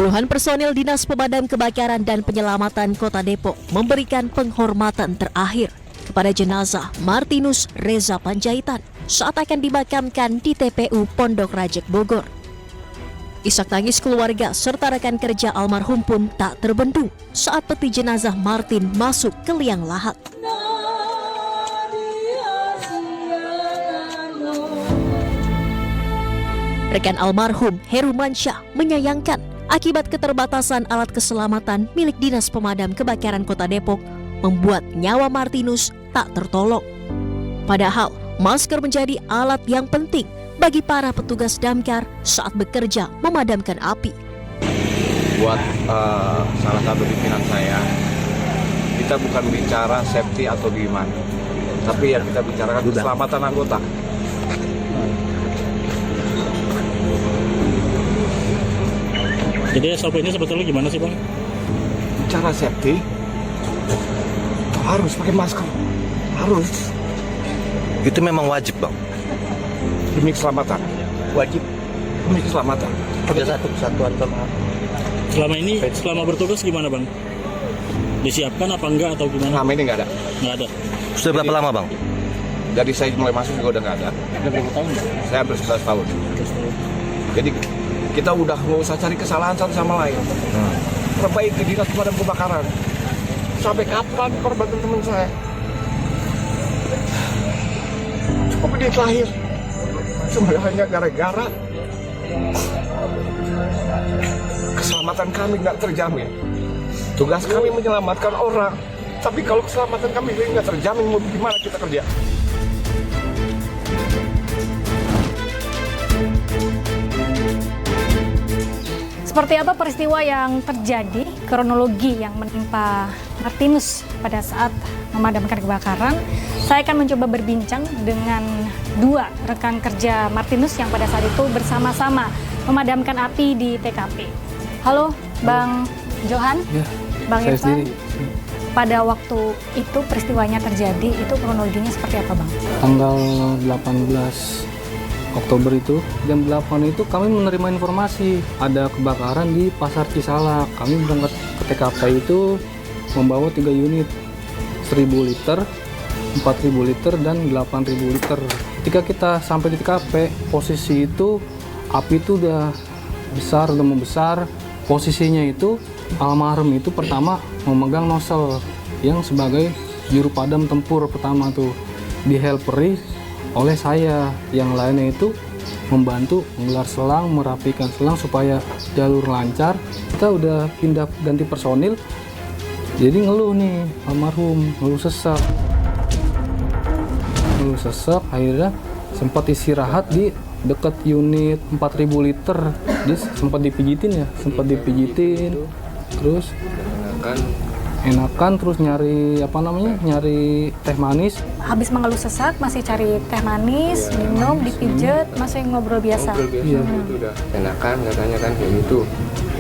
Puluhan personil Dinas Pemadam Kebakaran dan Penyelamatan Kota Depok memberikan penghormatan terakhir kepada jenazah Martinus Reza Panjaitan saat akan dimakamkan di TPU Pondok Rajek Bogor. Isak tangis keluarga serta rekan kerja almarhum pun tak terbendung saat peti jenazah Martin masuk ke liang lahat. Rekan almarhum Heru Mansyah menyayangkan akibat keterbatasan alat keselamatan milik Dinas Pemadam Kebakaran Kota Depok membuat nyawa Martinus tak tertolong. Padahal masker menjadi alat yang penting bagi para petugas damkar saat bekerja memadamkan api. Buat salah satu pimpinan saya, kita bukan bicara safety atau gimana, tapi yang kita bicarakan keselamatan anggota. Jadi SOP ini sebetulnya gimana sih, Bang? Bicara safety, harus pakai masker, harus. Itu memang wajib, Bang. Demi keselamatan, wajib demi keselamatan. Ada satu kesatuan sama. Selama ini, selama bertugas gimana, Bang? Disiapkan apa enggak atau gimana? Selama ini nggak ada. Nggak ada. Sudah berapa lama, Bang? Dari saya mulai masuk juga udah nggak ada. Udah berapa tahun, Bang? Saya hampir 11 tahun. Jadi kita udah nggak usah cari kesalahan satu sama lain. Perbaiki Dinas Pemadam Kebakaran. Sampai kapan korban teman saya? Cukup menit lahir. Sebenarnya hanya gara-gara keselamatan kami nggak terjamin. Tugas kami menyelamatkan orang, tapi kalau keselamatan kami nggak terjamin, mau gimana kita kerja? Seperti apa peristiwa yang terjadi, kronologi yang menimpa Martinus pada saat memadamkan kebakaran? Saya akan mencoba berbincang dengan dua rekan kerja Martinus yang pada saat itu bersama-sama memadamkan api di TKP. Halo, Bang Johan, ya, Bang saya Irfan. sendiri. Pada waktu itu peristiwanya terjadi, itu kronologinya seperti apa, Bang? Tanggal 18 Oktober itu, jam 8 itu kami menerima informasi ada kebakaran di Pasar Cisalak. Kami berangkat ke TKP itu membawa 3 unit, 1000 liter, 4000 liter, dan 8000 liter. Ketika kita sampai di TKP, posisi itu api itu udah besar, udah membesar. Posisinya itu almarhum itu pertama memegang nozzle yang sebagai juru padam tempur pertama tuh, dihelperi oleh saya. Yang lainnya itu membantu menggelar selang, merapikan selang supaya jalur lancar. Kita udah pindah ganti personil, jadi ngeluh nih almarhum, ngeluh sesak, akhirnya sempat istirahat di dekat unit 4000 liter. Dia sempat dipijitin, terus enakan, terus nyari nyari teh manis. Habis mengeluh sesak, masih cari teh manis, minum, dipijet, masih ngobrol biasa. Iya. Itu udah enakan katanya kan kayak gitu.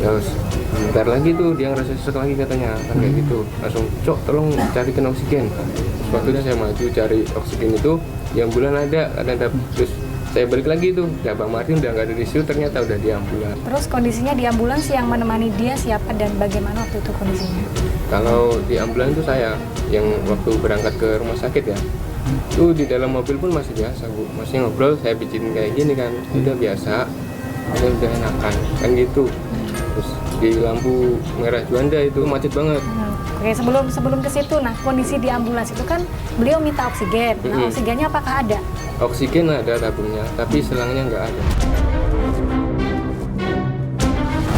Terus bentar lagi tuh dia ngerasa sesak lagi katanya kan kayak gitu. Langsung, "Cok, tolong carikan oksigen." Terus waktu itu saya maju cari oksigen itu, di ambulan ada. Terus saya balik lagi tuh, ya Bang Martin udah nggak ada di situ, ternyata udah di ambulan. Terus kondisinya di ambulans yang menemani dia siapa dan bagaimana waktu itu kondisinya? Kalau di ambulan itu saya yang waktu berangkat ke rumah sakit ya, itu di dalam mobil pun masih biasa Bu, masih ngobrol, saya bikin kayak gini kan, udah biasa, udah enakan kan gitu. Terus di lampu merah Juanda itu macet banget. Oke, sebelum ke situ, nah kondisi di ambulans itu kan beliau minta oksigen. Nah, oksigennya apakah ada? Oksigen ada tabungnya, tapi selangnya nggak ada.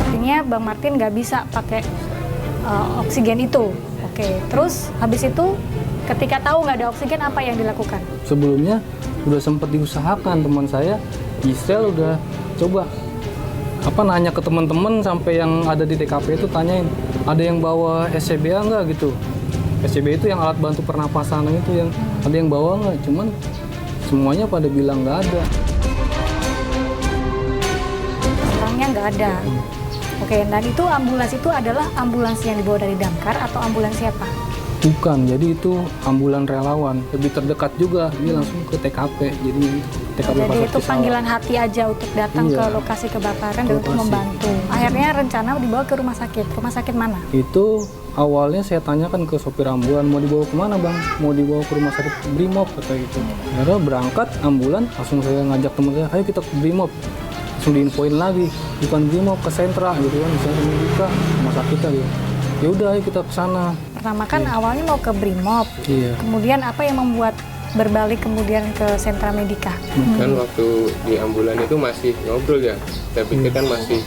Artinya Bang Martin nggak bisa pakai oksigen itu. Oke, terus habis itu ketika tahu nggak ada oksigen, apa yang dilakukan? Sebelumnya udah sempat diusahakan, teman saya Gisel udah coba nanya ke teman-teman sampai yang ada di TKP itu, tanyain ada yang bawa SCBA nggak gitu. SCBA itu yang alat bantu pernapasan itu, yang ada yang bawa nggak, cuman semuanya pada bilang nggak ada. Orangnya nggak ada. Oke, dan itu ambulans itu adalah ambulans yang dibawa dari damkar atau ambulans siapa? Bukan, jadi itu ambulan relawan, lebih terdekat juga, dia langsung ke TKP, jadi TKP Jadi Pasar itu Cisalak. panggilan hati aja untuk datang Iya. ke lokasi kebakaran dan untuk Lokasi. membantu. Akhirnya rencana dibawa ke rumah sakit. Rumah sakit mana? Itu awalnya saya tanyakan ke sopir ambulan, mau dibawa kemana bang? Mau dibawa ke rumah sakit Brimob kata gitu. Karena berangkat ambulan, langsung saya ngajak teman saya, ayo kita ke Brimob. Langsung diinfoin lagi, bukan Brimob, ke sentra gitu kan, misalnya Medika, rumah sakitnya gitu. Ya udah, ayo kita ke sana. Pertama kan awalnya mau ke Brimob. Iya. Kemudian apa yang membuat berbalik kemudian ke sentra Medika? Kan waktu di ambulan itu masih ngobrol ya, saya pikir kan masih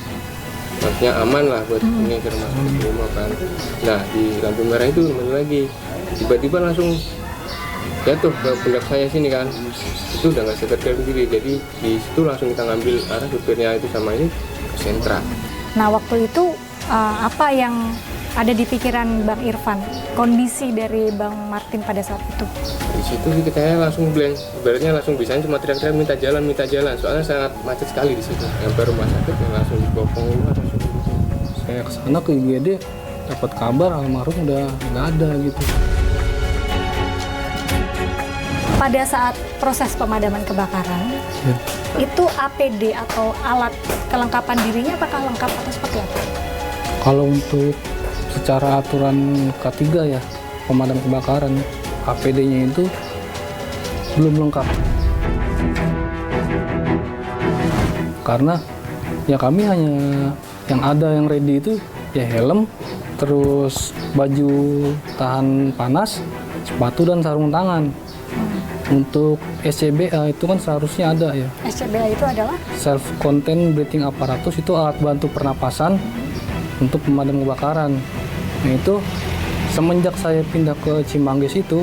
maksudnya aman lah buat ini ke rumah sakit Brimob kan. Nah di lampu merah itu kembali lagi, tiba-tiba langsung jatuh ke pundak saya sini kan, itu udah nggak sekedar begini, jadi di situ langsung kita ngambil arah supirnya itu sama ini ke sentra. Nah waktu itu apa yang ada di pikiran Bang Irfan? Kondisi dari Bang Martin pada saat itu? Di situ sih kita langsung blank, ibaratnya langsung bisanya cuma teriak-teriak minta jalan, soalnya sangat macet sekali di situ. Sampai rumah sakit yang langsung dibopong keluar langsung. Saya ke sana ke IGD, dapat kabar almarhum udah nggak ada gitu. Pada saat proses pemadaman kebakaran, Ya. itu APD atau alat kelengkapan dirinya apakah lengkap atau seperti apa? Kalau untuk secara aturan K3 ya, pemadam kebakaran, APD-nya itu belum lengkap. Karena ya kami hanya yang ada yang ready itu ya helm, terus baju tahan panas, sepatu dan sarung tangan. Untuk SCBA itu kan seharusnya ada ya. SCBA itu adalah Self contained breathing apparatus, itu alat bantu pernapasan untuk pemadam kebakaran. Nah itu semenjak saya pindah ke Cimanggis itu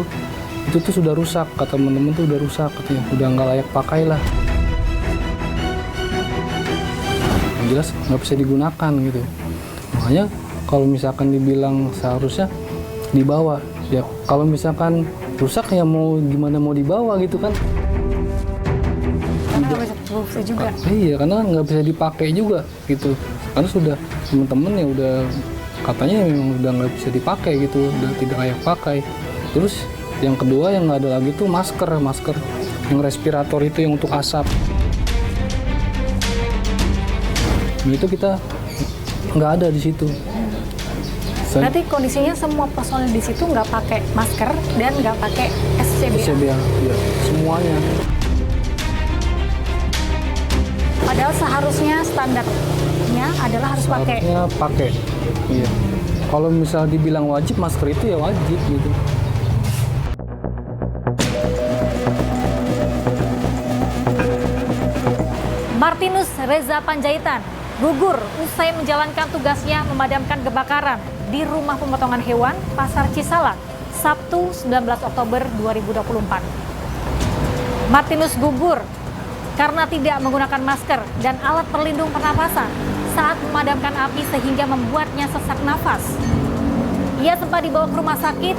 tuh sudah rusak, kata teman-teman tuh udah rusak katanya, udah nggak layak pakai lah. Yang jelas nggak bisa digunakan gitu. Makanya kalau misalkan dibilang seharusnya dibawa, ya kalau misalkan rusak ya mau gimana mau dibawa gitu kan. karena nggak bisa berfungsi juga. Iya, karena nggak bisa dipakai juga gitu. Karena sudah teman-teman ya udah katanya memang udah nggak bisa dipakai gitu, udah tidak layak pakai. Terus yang kedua yang nggak ada lagi tuh masker yang respirator itu yang untuk asap. Itu kita nggak ada di situ. Berarti kondisinya semua personil di situ nggak pakai masker dan nggak pakai SCBA. SCBA, ya, semuanya. Padahal seharusnya standarnya adalah harus pakai. Seharusnya pakai. Iya. Kalau misal dibilang wajib masker itu ya wajib gitu. Martinus Reza Panjaitan gugur usai menjalankan tugasnya memadamkan kebakaran di rumah pemotongan hewan Pasar Cisalak, Sabtu 19 Oktober 2024. Martinus gugur karena tidak menggunakan masker dan alat pelindung pernapasan saat memadamkan api sehingga membuatnya sesak nafas. Ia sempat dibawa ke rumah sakit,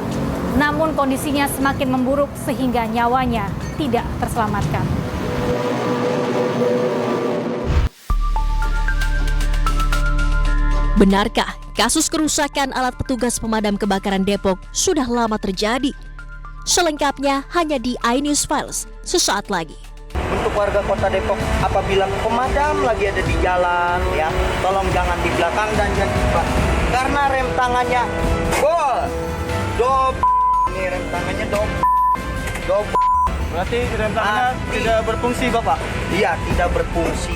namun kondisinya semakin memburuk sehingga nyawanya tidak terselamatkan. Benarkah kasus kerusakan alat petugas pemadam kebakaran Depok sudah lama terjadi? Selengkapnya hanya di iNews Files sesaat lagi. Untuk warga kota Depok, apabila pemadam lagi ada di jalan, ya, tolong jangan di belakang dan jangan di depan. Karena rem tangannya ini rem tangannya Berarti rem tangannya tidak berfungsi, Bapak? Iya, tidak berfungsi.